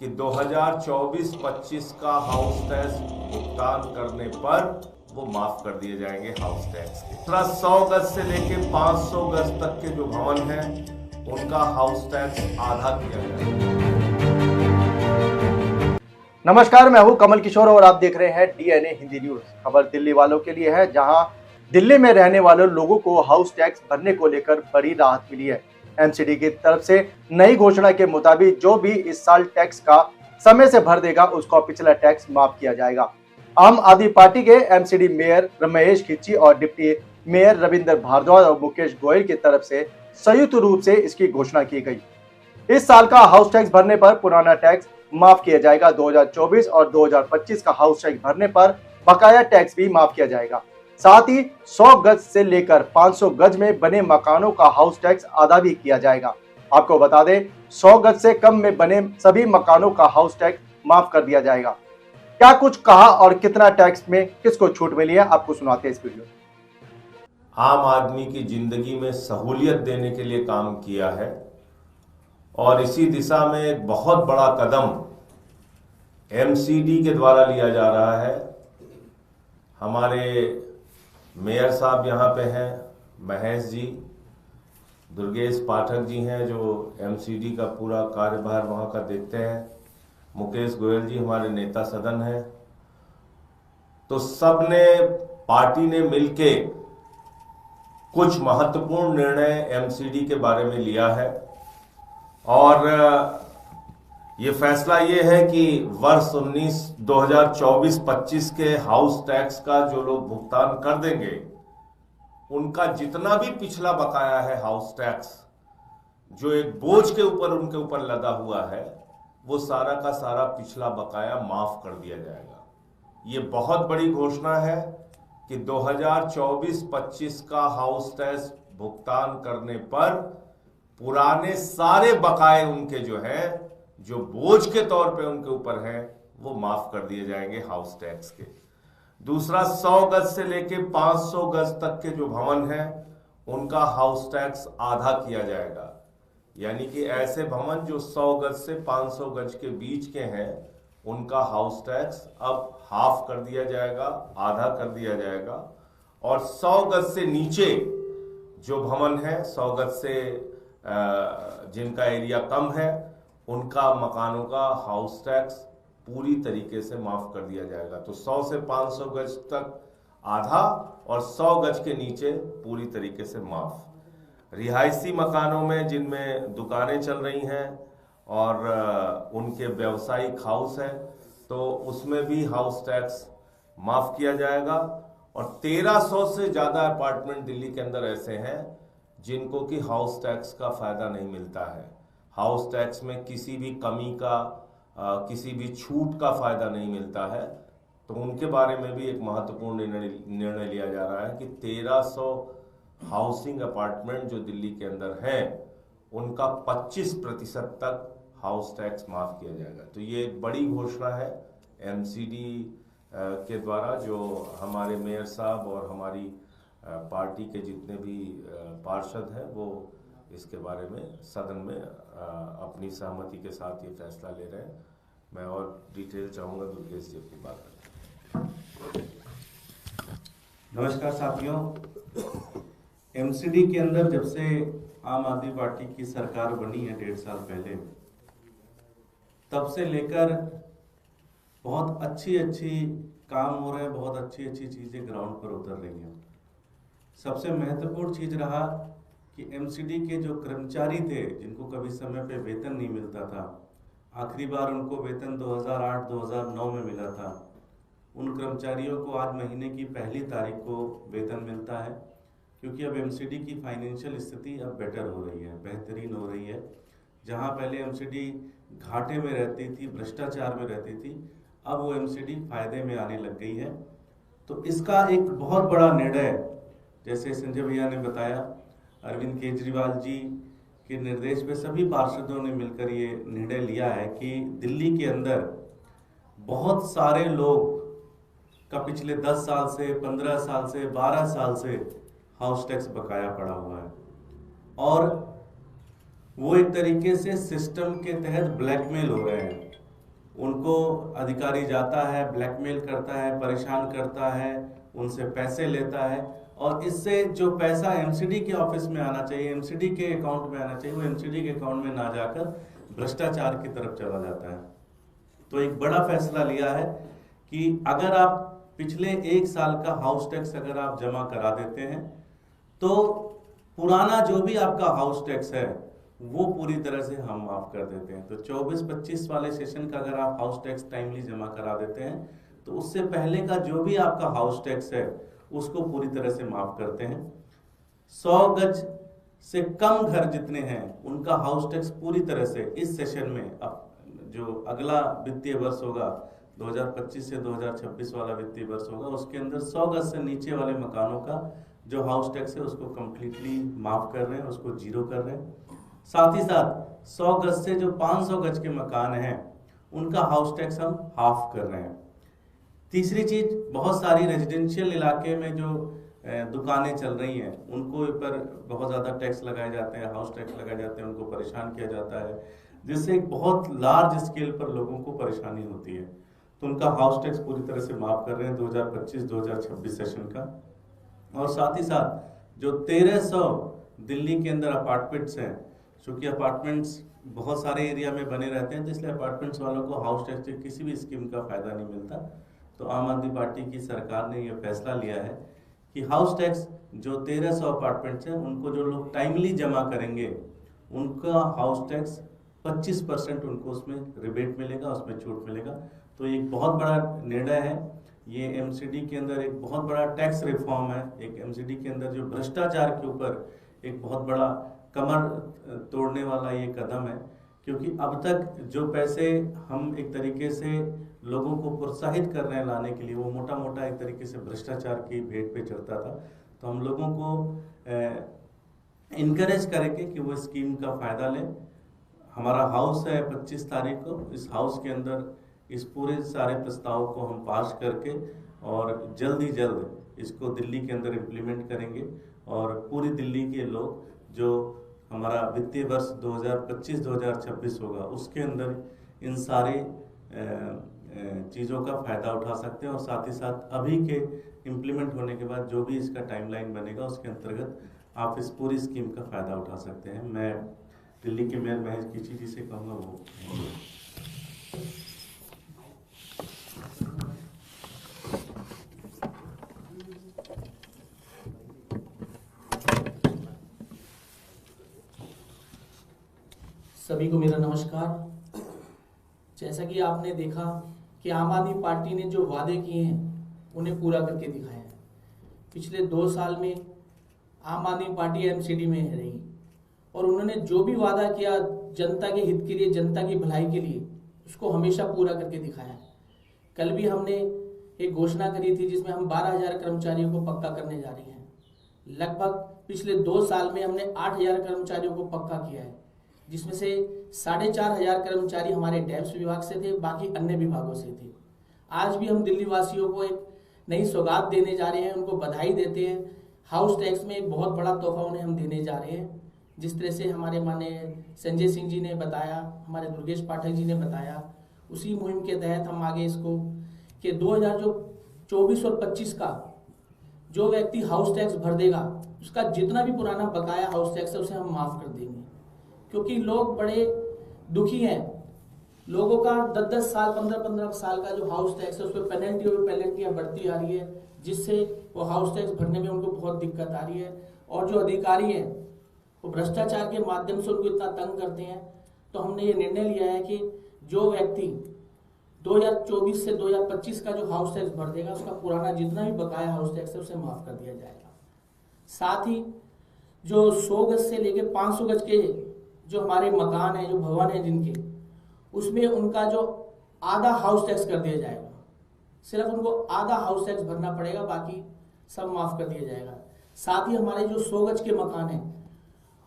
कि 2024-25 का house tax भुगतान करने पर वो माफ कर दिए जाएंगे हाउस टैक्स के। 100 गज से लेके 500 गज तक के जो भवन हैं उनका हाउस टैक्स आधा किया जाएगा। नमस्कार, मैं हूं कमल किशोर और आप देख रहे हैं डीएनए हिंदी न्यूज। खबर दिल्ली वालों के लिए है, जहां दिल्ली में रहने वाले लोगों को हाउस टैक्स भरने को लेकर बड़ी राहत मिली है। एमसीडी की तरफ से नई घोषणा के मुताबिक जो भी इस साल टैक्स का समय से भर देगा उसको पिछला टैक्स माफ किया जाएगा। आम आदमी पार्टी के एमसीडी मेयर रमेश खिच्ची और डिप्टी मेयर रविंद्र भारद्वाज और मुकेश गोयल की तरफ से संयुक्त रूप से इसकी घोषणा की गई। इस साल का हाउस टैक्स भरने पर पुराना टैक्स माफ किया जाएगा। 2024 और 2025 का हाउस टैक्स भरने पर बकाया टैक्स भी माफ किया जाएगा। साथ ही 100 गज से लेकर 500 गज में बने मकानों का हाउस टैक्स आधा भी किया जाएगा। आपको बता दें, 100 गज से कम में बने सभी मकानों का हाउस टैक्स माफ कर दिया जाएगा। क्या कुछ कहा और कितना टैक्स में किसको छूट मिली है, आपको सुनाते हैं इस वीडियो। आम आदमी की जिंदगी में सहूलियत देने के लिए काम किया है और इसी दिशा में एक बहुत बड़ा कदम एमसीडी के द्वारा लिया जा रहा है। हमारे मेयर साहब यहाँ पे हैं, महेश जी, दुर्गेश पाठक जी हैं जो एमसीडी का पूरा कार्यभार वहाँ का देखते हैं, मुकेश गोयल जी हमारे नेता सदन हैं। तो सबने पार्टी ने मिलके कुछ महत्वपूर्ण निर्णय एमसीडी के बारे में लिया है और ये फैसला ये है कि वर्ष 2024-25 के हाउस टैक्स का जो लोग भुगतान कर देंगे उनका जितना भी पिछला बकाया है हाउस टैक्स, जो एक बोझ के ऊपर उनके ऊपर लदा हुआ है, वो सारा का सारा पिछला बकाया माफ कर दिया जाएगा। ये बहुत बड़ी घोषणा है कि 2024-25 का हाउस टैक्स भुगतान करने पर पुराने सारे बकाए उनके जो है, जो बोझ के तौर पे उनके ऊपर है, वो माफ कर दिए जाएंगे हाउस टैक्स के। दूसरा, 100 गज से लेके 500 गज तक के जो भवन हैं उनका हाउस टैक्स आधा किया जाएगा। यानी कि ऐसे भवन जो 100 गज से 500 गज के बीच के हैं उनका हाउस टैक्स अब हाफ कर दिया जाएगा, आधा कर दिया जाएगा। और 100 गज से नीचे जो भवन है, 100 गज से जिनका एरिया कम है, उनका मकानों का हाउस टैक्स पूरी तरीके से माफ कर दिया जाएगा। तो 100 से 500 गज तक आधा और 100 गज के नीचे पूरी तरीके से माफ। रिहायशी मकानों में जिनमें दुकानें चल रही हैं और उनके व्यावसायिक हाउस हैं, तो उसमें भी हाउस टैक्स माफ किया जाएगा। और 1300 से ज़्यादा अपार्टमेंट दिल्ली के अंदर ऐसे हैं जिनको कि हाउस टैक्स का फायदा नहीं मिलता है। हाउस टैक्स में किसी भी कमी का, किसी भी छूट का फायदा नहीं मिलता है। तो उनके बारे में भी एक महत्वपूर्ण निर्णय लिया जा रहा है कि 1300 हाउसिंग अपार्टमेंट जो दिल्ली के अंदर हैं उनका 25% तक हाउस टैक्स माफ किया जाएगा। तो ये एक बड़ी घोषणा है एमसीडी के द्वारा, जो हमारे मेयर साहब और हमारी पार्टी के जितने भी पार्षद हैं वो इसके बारे में सदन में अपनी सहमति के साथ ये फैसला ले रहे हैं। मैं और डिटेल चाहूँगा दुर्गेश जी अपनी बात करें। नमस्कार साथियों, एमसीडी के अंदर जब से आम आदमी पार्टी की सरकार बनी है 1.5 साल पहले, तब से लेकर बहुत अच्छी काम हो रहे हैं, बहुत अच्छी चीज़ें ग्राउंड पर उतर रही हैं। सबसे महत्वपूर्ण चीज़ रहा कि एमसीडी के जो कर्मचारी थे जिनको कभी समय पे वेतन नहीं मिलता था, आखिरी बार उनको वेतन 2008-2009 में मिला था। उन कर्मचारियों को आज महीने की पहली तारीख को वेतन मिलता है, क्योंकि अब एमसीडी की फाइनेंशियल स्थिति अब बेटर हो रही है, बेहतरीन हो रही है। जहां पहले एमसीडी घाटे में रहती थी, भ्रष्टाचार में रहती थी, अब वो एमसीडी फायदे में आने लग गई है। तो इसका एक बहुत बड़ा निर्णय, जैसे संजय भैया ने बताया, अरविंद केजरीवाल जी के निर्देश पे सभी पार्षदों ने मिलकर ये निर्णय लिया है कि दिल्ली के अंदर बहुत सारे लोग का पिछले 10 साल से, 15 साल से, 12 साल से हाउस टैक्स बकाया पड़ा हुआ है और वो एक तरीके से सिस्टम के तहत ब्लैकमेल हो रहे हैं। उनको अधिकारी जाता है, ब्लैकमेल करता है, परेशान करता है, उनसे पैसे लेता है और इससे जो पैसा एमसीडी के ऑफिस में आना चाहिए, एमसीडी के अकाउंट में आना चाहिए, वो एमसीडी के अकाउंट में ना जाकर भ्रष्टाचार की तरफ चला जाता है। तो एक बड़ा फैसला लिया है कि अगर आप पिछले 1 साल का हाउस टैक्स अगर आप जमा करा देते हैं तो पुराना जो भी आपका हाउस टैक्स है वो पूरी तरह से हम माफ कर देते हैं। तो 24-25 वाले सेशन का अगर आप हाउस टैक्स टाइमली जमा करा देते हैं तो उससे पहले का जो भी आपका हाउस टैक्स है उसको पूरी तरह से माफ करते हैं। 100 गज से कम घर जितने हैं उनका हाउस टैक्स पूरी तरह से इस सेशन में, अब जो अगला वित्तीय वर्ष होगा 2025 से 2026 वाला वित्तीय वर्ष होगा, उसके अंदर 100 गज से नीचे वाले मकानों का जो हाउस टैक्स है उसको कंप्लीटली माफ कर रहे हैं, उसको जीरो कर रहे हैं। साथ ही साथ 100 गज से जो 500 गज के मकान हैं उनका हाउस टैक्स हम हाफ कर रहे हैं। तीसरी चीज, बहुत सारी रेजिडेंशियल इलाके में जो दुकानें चल रही हैं उनको ऊपर बहुत ज़्यादा टैक्स लगाए जाते हैं, हाउस टैक्स लगाए जाते हैं, उनको परेशान किया जाता है, जिससे एक बहुत लार्ज स्केल पर लोगों को परेशानी होती है। तो उनका हाउस टैक्स पूरी तरह से माफ कर रहे हैं 2025-2026 सेशन का। और साथ ही साथ जो 1300 दिल्ली के अंदर अपार्टमेंट्स हैं, चूँकि अपार्टमेंट्स बहुत सारे एरिया में बने रहते हैं तो इसलिए अपार्टमेंट्स वालों को हाउस टैक्स की किसी भी स्कीम का फायदा नहीं मिलता। तो आम आदमी पार्टी की सरकार ने यह फैसला लिया है कि हाउस टैक्स जो 1300 अपार्टमेंट्स हैं उनको जो लोग टाइमली जमा करेंगे उनका हाउस टैक्स 25% उनको उसमें रिबेट मिलेगा, उसमें छूट मिलेगा। तो ये एक बहुत बड़ा निर्णय है। ये एमसीडी के अंदर एक बहुत बड़ा टैक्स रिफॉर्म है, एक एमसीडी के अंदर जो भ्रष्टाचार के ऊपर एक बहुत बड़ा कमर तोड़ने वाला ये कदम है। क्योंकि अब तक जो पैसे हम एक तरीके से लोगों को प्रोत्साहित कर रहे हैं लाने के लिए, वो मोटा मोटा एक तरीके से भ्रष्टाचार की भेंट पे चढ़ता था। तो हम लोगों को इनकरेज करेंगे कि वो स्कीम का फ़ायदा लें। हमारा हाउस है 25 तारीख को, इस हाउस के अंदर इस पूरे सारे प्रस्ताव को हम पास करके और जल्द ही जल्द इसको दिल्ली के अंदर इम्प्लीमेंट करेंगे और पूरी दिल्ली के लोग जो हमारा वित्तीय वर्ष 2025-2026 होगा उसके अंदर इन सारे चीज़ों का फ़ायदा उठा सकते हैं। और साथ ही साथ अभी के इम्प्लीमेंट होने के बाद जो भी इसका टाइमलाइन बनेगा उसके अंतर्गत आप इस पूरी स्कीम का फ़ायदा उठा सकते हैं। मैं दिल्ली के मेयर महेश कीची जी से कहूँगा वो सभी को मेरा नमस्कार। जैसा कि आपने देखा कि आम आदमी पार्टी ने जो वादे किए हैं उन्हें पूरा करके दिखाया है। पिछले 2 साल में आम आदमी पार्टी एमसीडी में रही और उन्होंने जो भी वादा किया जनता के हित के लिए, जनता की भलाई के लिए, उसको हमेशा पूरा करके दिखाया है। कल भी हमने एक घोषणा करी थी जिसमें हम 12,000 कर्मचारियों को पक्का करने जा रहे हैं। लगभग पिछले 2 साल में हमने 8,000 कर्मचारियों को पक्का किया है, जिसमें से 4,500 कर्मचारी हमारे डैम्स विभाग से थे, बाकी अन्य विभागों से थे। आज भी हम दिल्ली वासियों को एक नई सौगात देने जा रहे हैं, उनको बधाई देते हैं। हाउस टैक्स में एक बहुत बड़ा तोहफा उन्हें हम देने जा रहे हैं। जिस तरह से हमारे माननीय संजय सिंह जी ने बताया, हमारे दुर्गेश पाठक जी ने बताया, उसी मुहिम के तहत हम आगे इसको कि 2024 और 25 का जो व्यक्ति हाउस टैक्स भर देगा उसका जितना भी पुराना बकाया हाउस टैक्स है उसे हम माफ़ कर देंगे। क्योंकि लोग बड़े दुखी हैं, लोगों का 10-10 साल 15-15 साल का जो हाउस टैक्स है उस पर पेनल्टियाँ बढ़ती आ रही है, जिससे वो हाउस टैक्स भरने में उनको बहुत दिक्कत आ रही है। और जो अधिकारी हैं वो भ्रष्टाचार के माध्यम से उनको इतना तंग करते हैं। तो हमने ये निर्णय लिया है कि जो व्यक्ति 2024 से 2025 का जो हाउस टैक्स भर देगा उसका पुराना जितना भी बकाया हाउस टैक्स है उसे माफ़ कर दिया जाएगा। साथ ही जो 100 गज से लेके 500 गज के जो हमारे मकान हैं, जो भवन हैं जिनके, उसमें उनका जो आधा हाउस टैक्स कर दिया जाएगा। सिर्फ उनको आधा हाउस टैक्स भरना पड़ेगा, बाकी सब माफ़ कर दिया जाएगा। साथ ही हमारे जो 100 गज के मकान हैं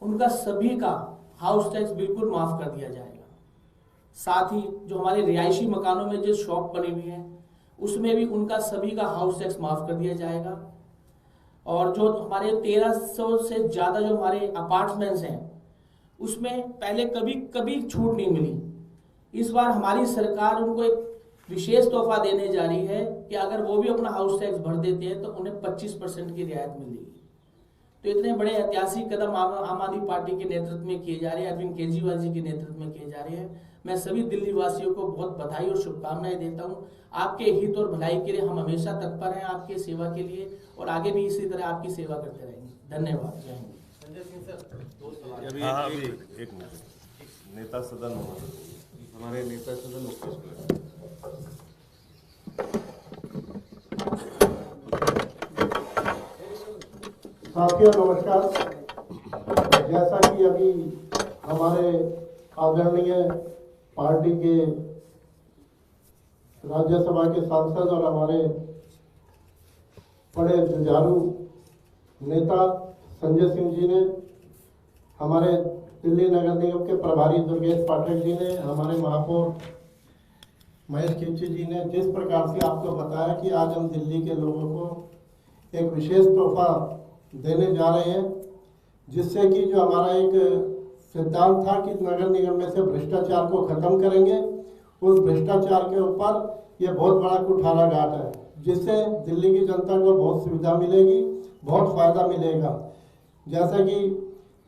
उनका सभी का हाउस टैक्स बिल्कुल माफ़ कर दिया जाएगा। साथ ही जो हमारे रिहायशी मकानों में जो शॉप बनी हुई हैं उसमें भी उनका सभी का हाउस टैक्स माफ़ कर दिया जाएगा। और जो हमारे 1300 से ज़्यादा जो हमारे अपार्टमेंट्स हैं उसमें पहले कभी छूट नहीं मिली, इस बार हमारी सरकार उनको एक विशेष तोहफा देने जा रही है कि अगर वो भी अपना हाउस टैक्स भर देते हैं तो उन्हें 25% की रियायत मिलेगी। तो इतने बड़े ऐतिहासिक कदम आम आदमी पार्टी के नेतृत्व में किए जा रहे हैं, अरविंद केजरीवाल जी के नेतृत्व में किए जा रहे हैं। मैं सभी दिल्ली वासियों को बहुत बधाई और शुभकामनाएं देता हूं। आपके हित और भलाई के लिए हम हमेशा तत्पर हैं, आपके सेवा के लिए, और आगे भी इसी तरह आपकी सेवा करते रहेंगे। धन्यवाद। जय हिंद। संजय सिंह सर, एक मिनट, नेता सदन हमारे नेता सदन मुकेश साथियों नमस्कार। जैसा कि अभी हमारे आदरणीय पार्टी के राज्यसभा के सांसद और हमारे बड़े जुझारू नेता संजय सिंह जी ने, हमारे दिल्ली नगर निगम के प्रभारी दुर्गेश पाठक जी ने, हमारे महापौर महेश खिमची जी ने जिस प्रकार से आपको बताया कि आज हम दिल्ली के लोगों को एक विशेष तोहफा देने जा रहे हैं, जिससे कि जो हमारा एक सिद्धांत था कि नगर निगम में से भ्रष्टाचार को खत्म करेंगे, उस भ्रष्टाचार के ऊपर ये बहुत बड़ा कुठारा घाट है, जिससे दिल्ली की जनता को बहुत सुविधा मिलेगी, बहुत फायदा मिलेगा। जैसा कि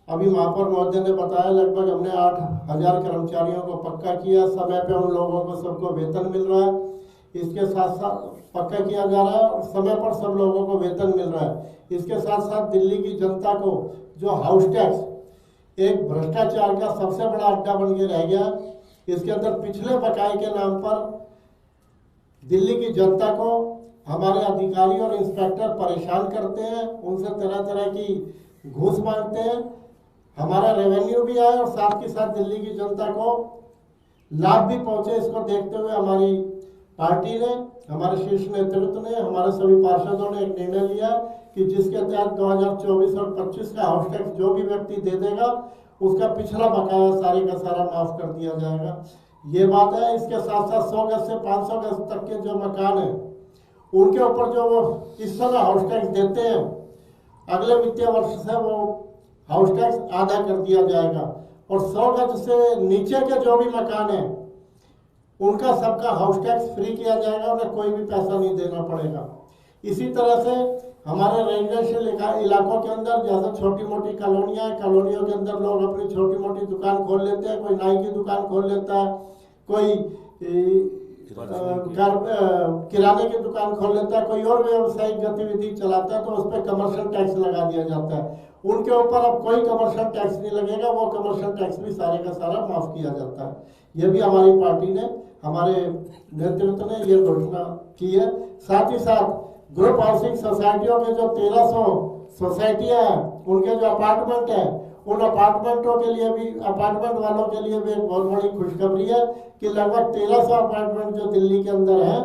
अभी महापौर महोदय ने बताया, लगभग हमने 8,000 कर्मचारियों को पक्का किया, समय पे उन लोगों को सबको वेतन मिल रहा है। इसके साथ साथ पक्का किया जा रहा है और समय पर सब लोगों को वेतन मिल रहा है। इसके साथ साथ दिल्ली की जनता को जो हाउस टैक्स एक भ्रष्टाचार का सबसे बड़ा अड्डा बन के रह गया, इसके अंदर पिछले बकाये के नाम पर दिल्ली की जनता को हमारे अधिकारी और इंस्पेक्टर परेशान करते हैं, उनसे तरह तरह की घूस मांगते हैं। हमारा रेवेन्यू भी आए और साथ के साथ दिल्ली की जनता को लाभ भी पहुंचे। इसको देखते हुए हमारी पार्टी ने, हमारे शीर्ष नेतृत्व ने, हमारे सभी पार्षदों ने एक निर्णय लिया कि जिसके तहत 2024 और 25 का हाउस टैक्स जो भी व्यक्ति दे देगा, उसका पिछला बकाया सारे का सारा माफ कर दिया जाएगा। ये बात है। इसके साथ साथ 100 गज से 500 गज तक के जो मकान है, उनके ऊपर जो वो इस समय हाउस टैक्स देते हैं, अगले वित्तीय वर्ष से वो हाउस टैक्स आधा कर दिया जाएगा। और 100 गज से नीचे के जो भी मकान है, उनका सबका हाउस टैक्स फ्री किया जाएगा, उन्हें कोई भी पैसा नहीं देना पड़ेगा। इसी तरह से हमारे रेजिडेंशियल इलाकों के अंदर जैसे छोटी मोटी कॉलोनियां हैं, कॉलोनियों के अंदर लोग अपनी छोटी मोटी दुकान खोल लेते हैं। कोई नाई की दुकान खोल लेता है, कोई किराने की दुकान खोल लेता है, कोई और व्यावसायिक गतिविधि चलाता है, तो उस पर कमर्शियल टैक्स लगा दिया जाता है। उनके ऊपर अब कोई कमर्शियल टैक्स नहीं लगेगा, वो कमर्शियल टैक्स भी सारे का सारा माफ किया जाता है। ये भी हमारी पार्टी ने, हमारे नेतृत्व ने ये घोषणा की है। साथ ही साथ ग्रुप हाउसिंग सोसाइटियों के जो 1300 सोसाइटियां हैं, उनके जो अपार्टमेंट है, उन अपार्टमेंटों के लिए भी, अपार्टमेंट वालों के लिए भी एक बहुत बड़ी खुशखबरी है कि लगभग 1300 अपार्टमेंट जो दिल्ली के अंदर है,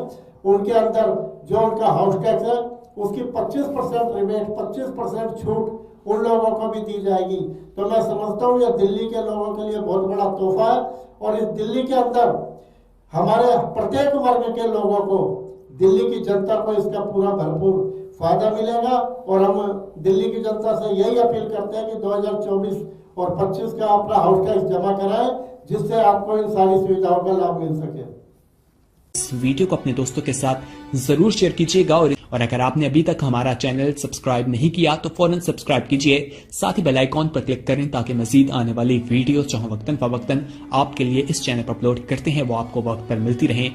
उनके अंदर जो उनका हाउस टैक्स है, उसकी 25% रिबेट, 25% छूट उन लोगों को भी दी जाएगी। तो मैं समझता हूँ यह दिल्ली के लोगों के लिए बहुत बड़ा तोहफा है। और इस दिल्ली के अंदर हमारे प्रत्येक वर्ग के लोगों को, दिल्ली की जनता को इसका पूरा भरपूर फायदा मिलेगा। और हम दिल्ली की जनता से यही अपील करते हैं कि 2024 और 25 का अपना हाउस टैक्स जमा कराएं, जिससे आपको इन सारी सुविधाओं का लाभ मिल सके। इस वीडियो को अपने दोस्तों के साथ जरूर शेयर कीजिएगा और अगर आपने अभी तक हमारा चैनल सब्सक्राइब नहीं किया तो फौरन सब्सक्राइब कीजिए, साथ ही बेल आइकॉन पर क्लिक करें ताकि मजीद आने वाली वीडियो जो वक्तन फवक्तन आपके लिए इस चैनल पर अपलोड करते हैं वो आपको वक्त पर मिलती रहे।